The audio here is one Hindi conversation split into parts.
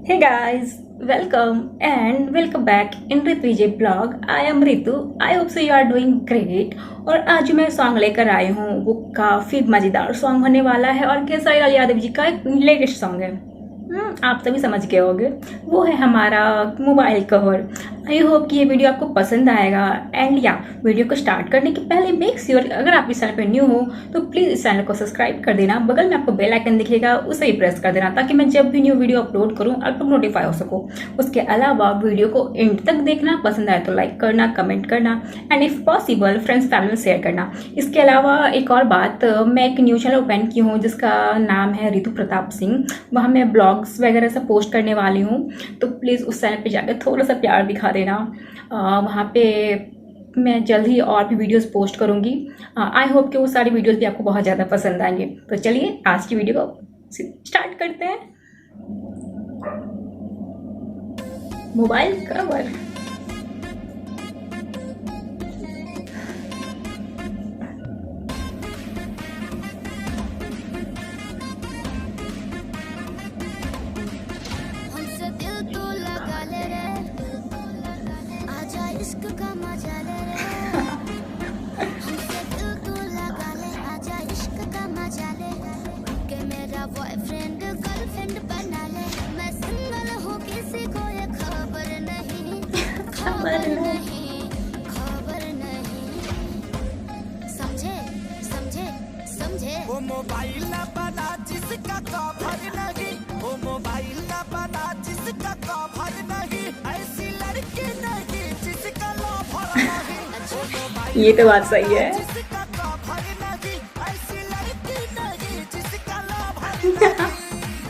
Hey guys, welcome back in Ritu Vijay blog. I am Ritu. I hope so you are doing great. और आज मैं सॉन्ग लेकर आई हूँ, वो काफ़ी मज़ेदार सॉन्ग होने वाला है और केसरी लाल यादव जी का एक लेटेस्ट सॉन्ग है। आप सभी समझ गए होंगे, वो है हमारा मोबाइल कवर। आई होप कि ये वीडियो आपको पसंद आएगा। एंड या वीडियो को स्टार्ट करने के पहले मेक श्योर अगर आप इस चैनल पर न्यू हो तो प्लीज़ इस चैनल को सब्सक्राइब कर देना। बगल में आपको बेल आइकन दिखेगा, उसे भी प्रेस कर देना ताकि मैं जब भी न्यू वीडियो अपलोड करूँ आप लोग नोटिफाई हो सको। उसके अलावा वीडियो को एंड तक देखना, पसंद आए तो लाइक करना, कमेंट करना and if possible friends family में शेयर करना। इसके अलावा एक और बात, मैं एक न्यू चैनल ओपन की हूँ जिसका नाम है रितु प्रताप सिंह। वहाँ मैं ब्लॉग्स वगैरह सब पोस्ट करने वाली हूँ, तो प्लीज़ उस चैनल पे जाकर थोड़ा सा प्यार दिखा देना। वहाँ पे मैं जल्द ही और भी वीडियोस पोस्ट करूँगी। आई होप कि वो सारी वीडियोस भी आपको बहुत ज़्यादा पसंद आएंगे। तो चलिए आज की वीडियो को स्टार्ट करते हैं। मोबाइल कवर इश्क का मजा ले रे, हमसे दिल तू लगा ले, आजा इश्क का मजा ले, के मेरा बॉयफ्रेंड गर्लफ्रेंड बना ले। मैं सिंगल हूँ, किसी को ये खबर नहीं, खबर नहीं, खबर नहीं। समझे समझे समझे। वो मोबाइल ना बना जिसका कवर नहीं, वो मोबाइल ना बना जिसका कवर नहीं, ऐसी लड़की नहीं जिसका लवर नहीं। ये तो बात सही है। जिसका कवर नहीं, ऐसी लड़की नहीं जिसका लवर नहीं।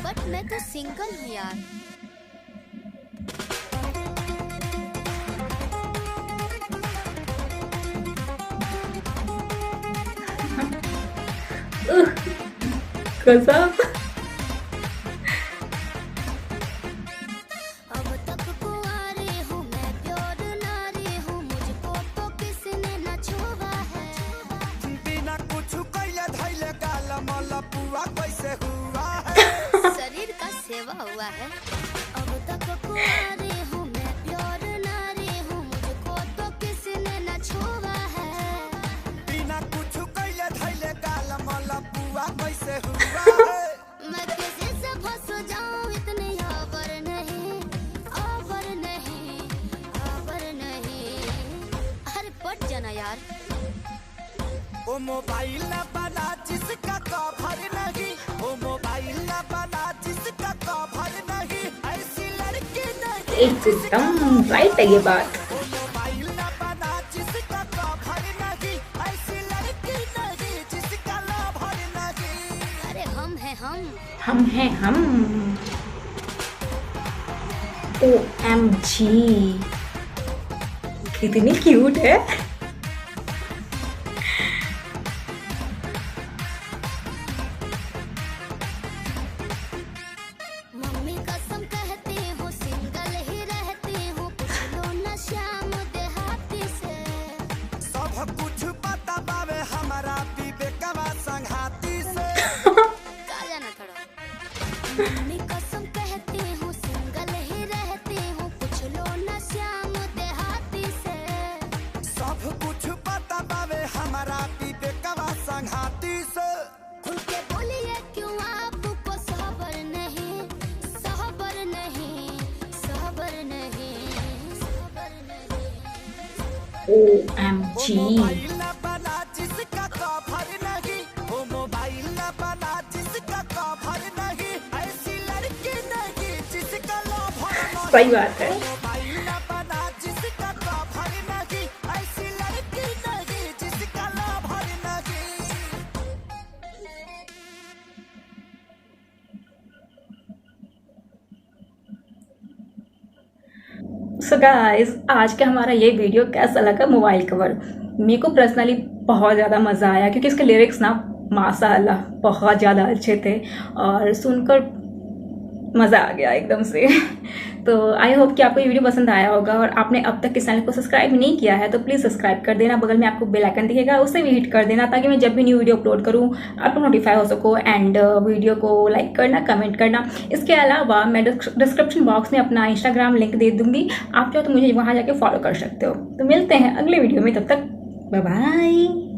बट मैं तो सिंगल हूँ यार। कसम। अब तक कुंवारी हूँ मैं, प्योर नारी हूँ, मुझको तो किसी ने न छुआ है। बिना कुछ कैले धैले गाल मला पुआ कैसे हुआ है, शरीर का सेवा हुआ है। अब तक कुंवारी हूँ मैं, प्योर नारी हूँ, मुझको तो किसी ने न छुआ है। बिना कुछ कैले धैले गाल मला पुआ कैसे हुआ है। मैं किसी से फंस जाऊं इतनी आबर नहीं, आबर नहीं, आबर नहीं। अरे पट जाना यार। वो मोबाइल ना बना जिसका कवर नहीं, वो मोबाइल ना बना जिसका कवर नहीं, ऐसी लड़की नहीं। एकदम राइट है ये बात। वो मोबाइल ना बना जिसका कवर नहीं, ऐसी लड़की नहीं जिसका लवर नहीं। अरे हम हैं हम हैं हम। OMG, कितनी क्यूट है। मम्मी कसम कहती हूँ, सिंगल ही रहती हूँ, पूछ लो न श्याम देहाती से। सब कुछ पता पावे हमारा विवेकवा संघाती से। काला ना खड़ा। मम्मी कसम कहती हूँ, सिंगल ही रहती हूँ, पूछ लो न श्याम देहाती से। सब कुछ पता पावे हमारा विवेकवा संघाती से। खुल के बोलिए क्यों आपको सबर नहीं, सबर नहीं, सबर नहीं, सबर नहीं। OMG, मोबाइल ना बना जिसका कवर नहीं, वो मोबाइल ना बना जिसका कवर नहीं, ऐसी लड़की नहीं जिसका लवर नहीं। सही बात है। मोबाइल ना बना जिसका कवर नहीं, ऐसी लड़की नहीं जिसका लवर नहीं। सो गाइस, आज का हमारा ये वीडियो कैसा लगा मोबाइल कवर। मेरे को पर्सनली बहुत ज़्यादा मज़ा आया क्योंकि इसके लिरिक्स ना माशाल्लाह बहुत ज़्यादा अच्छे थे और सुनकर मज़ा आ गया एकदम से। तो आई होप कि आपको ये वीडियो पसंद आया होगा, और आपने अब तक इस चैनल को सब्सक्राइब नहीं किया है तो प्लीज़ सब्सक्राइब कर देना। बगल में आपको बेल आइकन दिखेगा, उसे भी हिट कर देना ताकि मैं जब भी न्यू वीडियो अपलोड करूँ आपको नोटिफाई हो सको। एंड वीडियो को लाइक करना, कमेंट करना। इसके अलावा मैं डिस्क्रिप्शन बॉक्स में अपना इंस्टाग्राम लिंक दे दूंगी, आप चाहो तो मुझे वहाँ जाके फॉलो कर सकते हो। तो मिलते हैं अगले वीडियो में, तब तक बाय बाय।